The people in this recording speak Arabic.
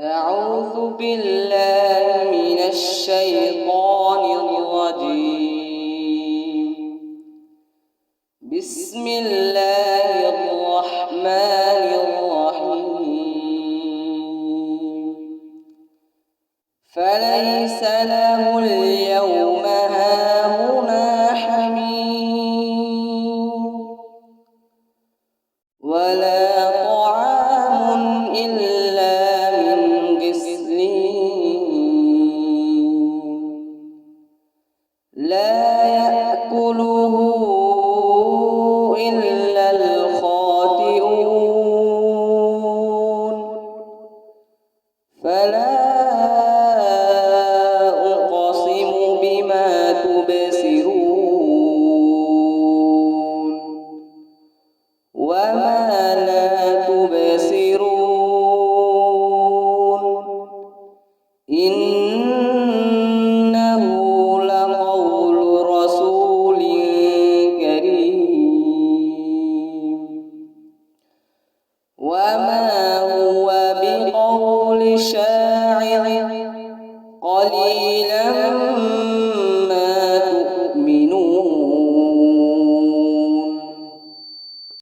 أعوذ بالله من الشيطان الرجيم. بسم الله الرحمن الرحيم. فليس له اليوم هاهنا حميم ولا طعام إلا من غسلين لا يأكله إلا الخاطئون فلا أقسم بما تبصرون وما لا تبصرون إنه لقول رسول كريم وما هو بقول شاعر قليلا